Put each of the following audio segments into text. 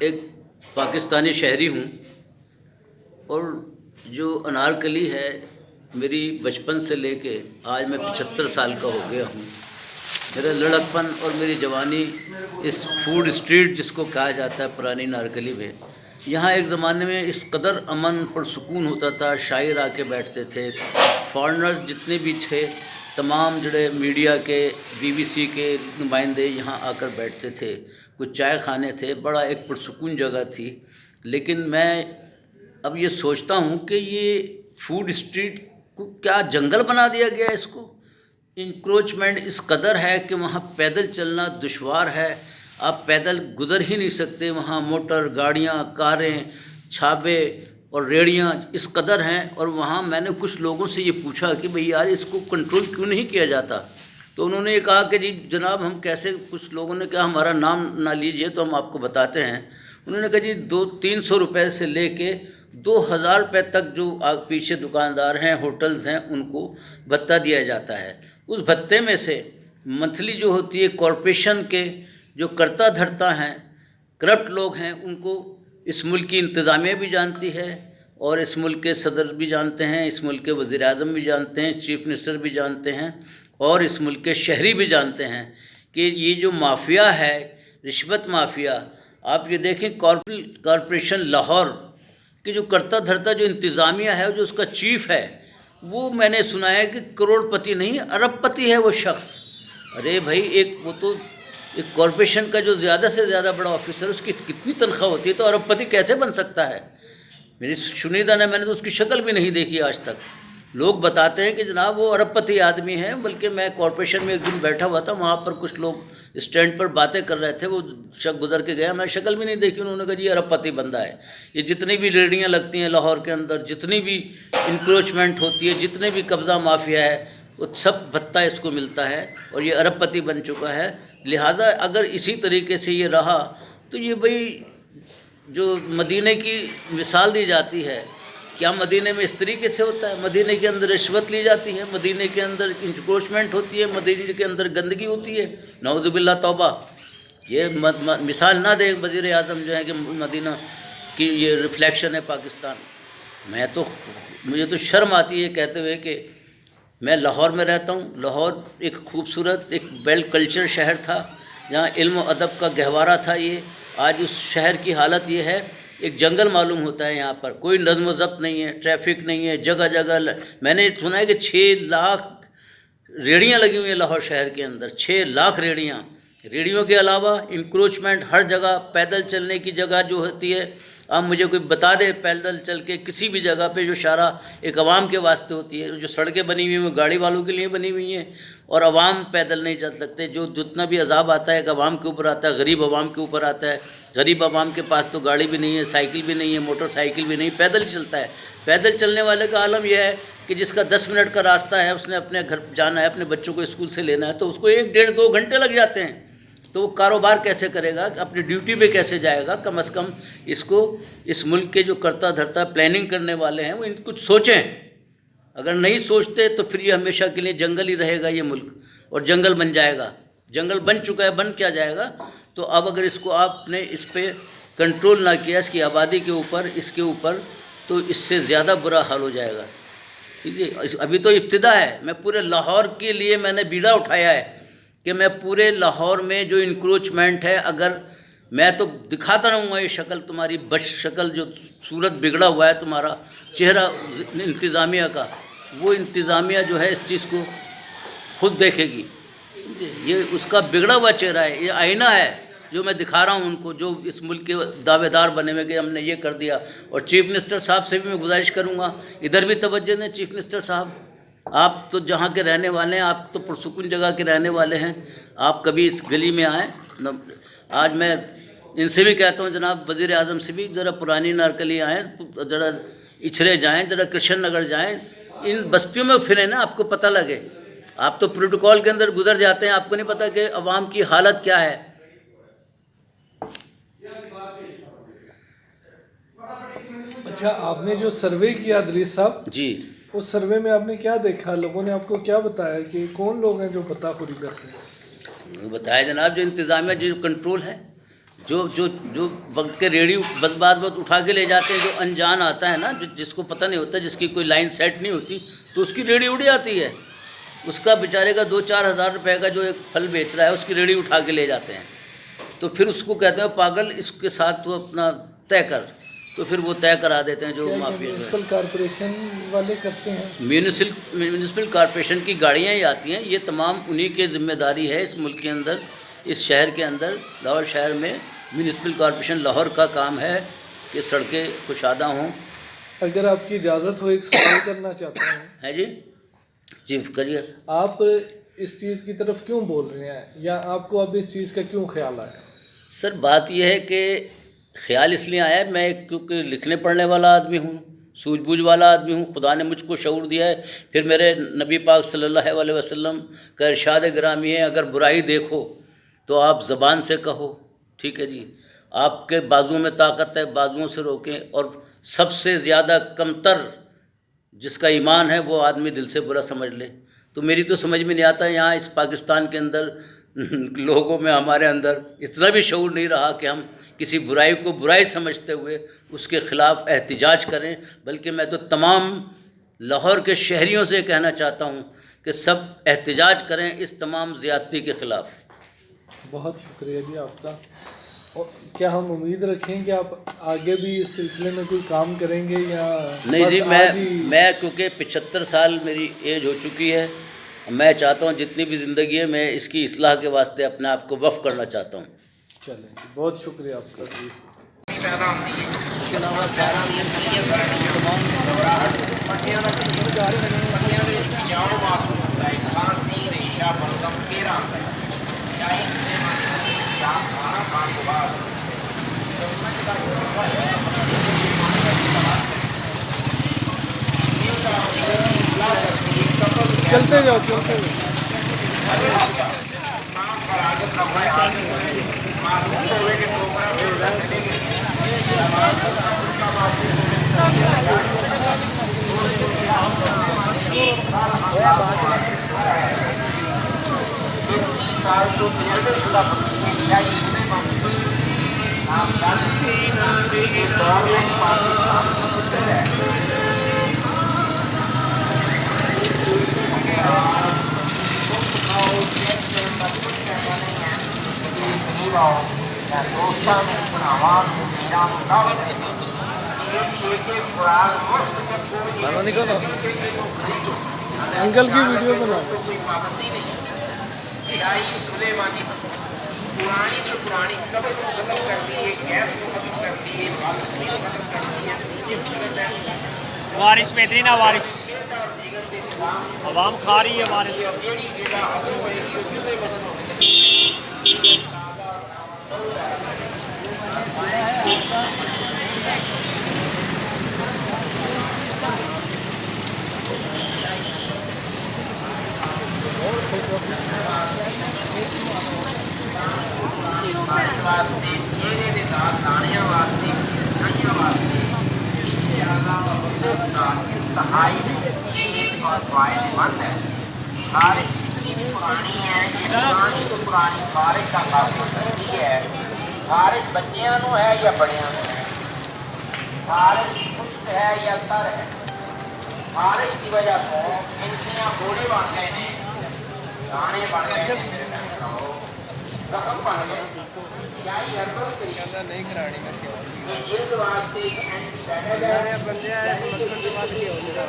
ایک پاکستانی شہری ہوں اور جو انارکلی ہے میری بچپن سے لے کے آج میں 75 سال کا ہو گیا ہوں. میرا لڑکپن اور میری جوانی اس فوڈ اسٹریٹ جس کو کہا جاتا ہے پرانی نارکلی میں. یہاں ایک زمانے میں اس قدر امن پرسکون ہوتا تھا، شاعر آ کے بیٹھتے تھے، فارنرز جتنے بھی تھے تمام جڑے میڈیا کے BBC کے نمائندے یہاں آ کر بیٹھتے تھے، کچھ چائے خانے تھے، بڑا ایک پرسکون جگہ تھی. لیکن میں اب یہ سوچتا ہوں کہ یہ فوڈ اسٹریٹ کو کیا جنگل بنا دیا گیا ہے. اس کو انکروچمنٹ اس قدر ہے کہ وہاں پیدل چلنا دشوار ہے، آپ پیدل گزر ہی نہیں سکتے. وہاں موٹر گاڑیاں، کاریں، چھابے اور ریڑیاں اس قدر ہیں. اور وہاں میں نے کچھ لوگوں سے یہ پوچھا کہ بھئی یار اس کو کنٹرول کیوں نہیں کیا جاتا، تو انہوں نے یہ کہا کہ جی جناب ہم کیسے. کچھ لوگوں نے کہا ہمارا نام نہ لیجئے تو ہم آپ کو بتاتے ہیں. انہوں نے کہا جی 200-300 روپے سے لے کے 2000 روپے تک جو پیچھے دکاندار ہیں، ہوٹلز ہیں، ان کو بھتہ دیا جاتا ہے. اس بھتے میں سے منتھلی جو ہوتی ہے کارپوریشن کے جو کرتا دھرتا ہیں، کرپٹ لوگ ہیں، ان کو اس ملک کی انتظامیہ بھی جانتی ہے اور اس ملک کے صدر بھی جانتے ہیں، اس ملک کے وزیر اعظم بھی جانتے ہیں، چیف منسٹر بھی جانتے ہیں اور اس ملک کے شہری بھی جانتے ہیں کہ یہ جو مافیا ہے، رشوت مافیا. آپ یہ دیکھیں کارپوریشن لاہور کہ جو کرتا دھرتا جو انتظامیہ ہے، جو اس کا چیف ہے، وہ میں نے سنا ہے کہ کروڑ پتی نہیں ارب پتی ہے وہ شخص. ارے بھائی وہ تو ایک کارپوریشن کا جو زیادہ سے زیادہ بڑا آفیسر، اس کی کتنی تنخواہ ہوتی ہے، تو ارب پتی کیسے بن سکتا ہے؟ میری شنیدہ نے میں نے تو اس کی شکل بھی نہیں دیکھی آج تک. لوگ بتاتے ہیں کہ جناب وہ ارب پتی آدمی ہیں. بلکہ میں کارپوریشن میں ایک دن بیٹھا ہوا تھا، وہاں پر کچھ لوگ اسٹینڈ پر باتیں کر رہے تھے، وہ گزر کے گیا، میں شکل بھی نہیں دیکھی. انہوں نے کہا جی ارب پتی بندہ ہے. یہ جتنی بھی ریڑیاں لگتی ہیں لاہور کے اندر، جتنی بھی انکروچمنٹ ہوتی ہے، جتنے بھی قبضہ مافیا ہے، وہ سب بھتہ اس کو ملتا ہے اور یہ ارب پتی بن چکا ہے. لہٰذا اگر اسی طریقے سے یہ رہا تو یہ بھئی جو مدینہ کی مثال دی جاتی ہے، کیا مدینہ میں اس طریقے سے ہوتا ہے؟ مدینہ کے اندر رشوت لی جاتی ہے، مدینہ کے اندر انکروچمنٹ ہوتی ہے، مدینہ کے اندر گندگی ہوتی ہے. نعوذ باللہ، توبہ. یہ مثال نہ دے وزیر اعظم جو ہے کہ مدینہ کی یہ ریفلیکشن ہے پاکستان. مجھے تو شرم آتی ہے کہتے ہوئے کہ میں لاہور میں رہتا ہوں. لاہور ایک خوبصورت، ایک ویل کلچر شہر تھا، جہاں علم و ادب کا گہوارہ تھا. یہ آج اس شہر کی حالت یہ ہے، ایک جنگل معلوم ہوتا ہے. یہاں پر کوئی نظم و ضبط نہیں ہے، ٹریفک نہیں ہے، جگہ جگہ. میں نے سنا ہے کہ 6 لاکھ ریڑیاں لگی ہوئی ہیں لاہور شہر کے اندر. 6 لاکھ ریڑیاں. ریڑیوں کے علاوہ انکروچمنٹ ہر جگہ. پیدل چلنے کی جگہ جو ہوتی ہے، آپ مجھے کوئی بتا دے پیدل چل کے کسی بھی جگہ پہ جو شارع ایک عوام کے واسطے ہوتی ہے. جو سڑکیں بنی ہوئی ہیں وہ گاڑی والوں کے لیے بنی ہوئی ہیں اور عوام پیدل نہیں چل سکتے. جتنا بھی عذاب آتا ہے ایک عوام کے اوپر آتا ہے، غریب عوام کے اوپر آتا ہے. غریب عوام کے پاس تو گاڑی بھی نہیں ہے، سائیکل بھی نہیں ہے، موٹر سائیکل بھی نہیں، پیدل چلتا ہے. پیدل چلنے والے کا عالم یہ ہے کہ جس کا 10 منٹ کا راستہ ہے، اس نے اپنے گھر جانا ہے، اپنے بچوں کو اسکول سے لینا ہے، تو اس کو 1-1.5-2 گھنٹے لگ جاتے ہیں. تو وہ کاروبار کیسے کرے گا؟ اپنی ڈیوٹی پہ کیسے جائے گا؟ کم از کم اس ملک کے جو کرتا دھرتا پلاننگ کرنے والے ہیں وہ کچھ سوچیں. اگر نہیں سوچتے تو پھر یہ ہمیشہ کے لیے جنگل ہی رہے گا یہ ملک، اور جنگل بن جائے گا. جنگل بن چکا ہے، بن کیا جائے گا؟ تو اب اگر اس کو آپ نے اس پہ کنٹرول نہ کیا، اس کی آبادی کے اوپر، اس کے اوپر، تو اس سے زیادہ برا حال ہو جائے گا. ٹھیک ہے، ابھی تو ابتدا ہے. میں پورے لاہور کے لیے میں نے بیڑا اٹھایا ہے کہ میں پورے لاہور میں جو انکروچمنٹ ہے، اگر میں تو دکھاتا رہوں گا یہ شکل تمہاری شکل جو صورت بگڑا ہوا ہے تمہارا چہرہ انتظامیہ کا، وہ انتظامیہ جو ہے اس چیز کو خود دیکھے گی. یہ اس کا بگڑا ہوا چہرہ ہے، یہ آئینہ ہے جو میں دکھا رہا ہوں ان کو، جو اس ملک کے دعوے دار بنے ہوئے کہ ہم نے یہ کر دیا. اور چیف منسٹر صاحب سے بھی میں گزارش کروں گا، ادھر بھی توجہ دیں. چیف منسٹر صاحب، آپ تو جہاں کے رہنے والے ہیں، آپ تو پرسکون جگہ کے رہنے والے ہیں، آپ کبھی اس گلی میں آئیں. آج میں ان سے بھی کہتا ہوں، جناب وزیر اعظم سے بھی، ذرا پرانی نارکلی آئیں، ذرا اچھرے جائیں، ذرا کرشن نگر جائیں، ان بستیوں میں پھریں نا، آپ کو پتہ لگے. آپ تو پروٹوکول کے اندر گزر جاتے ہیں، آپ کو نہیں پتہ کہ عوام کی حالت کیا ہے. اچھا، آپ نے جو سروے کیا ادریس صاحب، جی، اس سروے میں آپ نے کیا دیکھا؟ لوگوں نے آپ کو کیا بتایا کہ کون لوگ ہیں جو بتا خوری کرتے ہیں؟ بتایا جناب جو انتظامیہ جو کنٹرول ہے، جو وقت کے ریڑھی بعض وقت اٹھا کے لے جاتے ہیں، جو انجان آتا ہے نا، جس کو پتہ نہیں ہوتا، جس کی کوئی لائن سیٹ نہیں ہوتی، تو اس کی ریڑھی اڑ جاتی ہے، اس کا بیچارے کا 2-4 ہزار روپے کا جو ایک پھل بیچ رہا ہے اس کی ریڑھی اٹھا کے لے جاتے ہیں، تو پھر اس کو کہتے ہیں پاگل، اس کے ساتھ تو اپنا طے کر، تو پھر وہ طے کرا دیتے ہیں جو مافیا جو ہے۔ میونسپل کارپوریشن والے کرتے ہیں؟ میونسپل کارپوریشن کی گاڑیاں ہی آتی ہیں، یہ تمام انہی کے ذمہ داری ہے اس ملک کے اندر، اس شہر کے اندر، لاہور شہر میں میونسپل کارپوریشن لاہور کا کام ہے کہ سڑکیں کشادہ ہوں۔ اگر آپ کی اجازت ہو ایک سوال کرنا چاہتا ہوں۔ ہے جی، جی کریے۔ آپ اس چیز کی طرف کیوں بول رہے ہیں، یا آپ کو اب اس چیز کا کیوں خیال آیا؟ سر بات یہ ہے کہ خیال اس لیے آیا، میں کیونکہ لکھنے پڑھنے والا آدمی ہوں، سوجھ بوجھ والا آدمی ہوں، خدا نے مجھ کو شعور دیا ہے، پھر میرے نبی پاک صلی اللہ علیہ وسلم کا ارشاد گرامی ہے، اگر برائی دیکھو تو آپ زبان سے کہو، ٹھیک ہے جی، آپ کے بازو میں طاقت ہے، بازوؤں سے روکیں، اور سب سے زیادہ کمتر جس کا ایمان ہے وہ آدمی دل سے برا سمجھ لے۔ تو میری تو سمجھ میں نہیں آتا یہاں اس پاکستان کے اندر لوگوں میں، ہمارے اندر اتنا بھی شعور نہیں رہا کہ ہم کسی برائی کو برائی سمجھتے ہوئے اس کے خلاف احتجاج کریں، بلکہ میں تو تمام لاہور کے شہریوں سے کہنا چاہتا ہوں کہ سب احتجاج کریں اس تمام زیادتی کے خلاف۔ بہت شکریہ جی آپ کا۔ اور کیا ہم امید رکھیں کہ آپ آگے بھی اس سلسلے میں کوئی کام کریں گے، یا نہیں جی، بس آج ہی؟ میں کیونکہ 75 سال میری ایج ہو چکی ہے، میں چاہتا ہوں جتنی بھی زندگی ہے میں اس کی اصلاح کے واسطے اپنے آپ کو وقف کرنا چاہتا ہوں۔ چلیں جی، بہت شکریہ آپ کا جی۔ چلتے جاؤ، چلتے جاؤ۔ انکل کی ویڈیو بناؤ۔ وارث بہترین ہے، وارث عوام کھا رہی ہے، وارث۔ خارج بچیاں نو ہے یا بڑیاں نو ہے، خارج خشک ہے یا تر ہے، خارج کی وجہ تو انسیاں گوڑے بن گئے ہیں، دانے بن گئے ہیں، زخم بن گئے، یہی ہربل کریاں نہیں کرانی میں کیوں یہ واسطے ایک اینٹی بیکٹیریل ہے، بندے آئے اس مطلب کے بعد کیا ہو جائے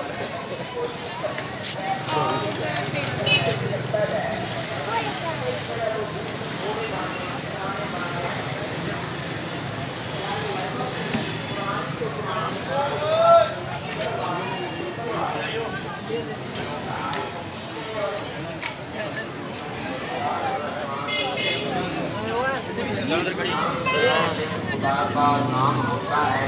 نام ہوتا ہے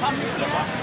Come here.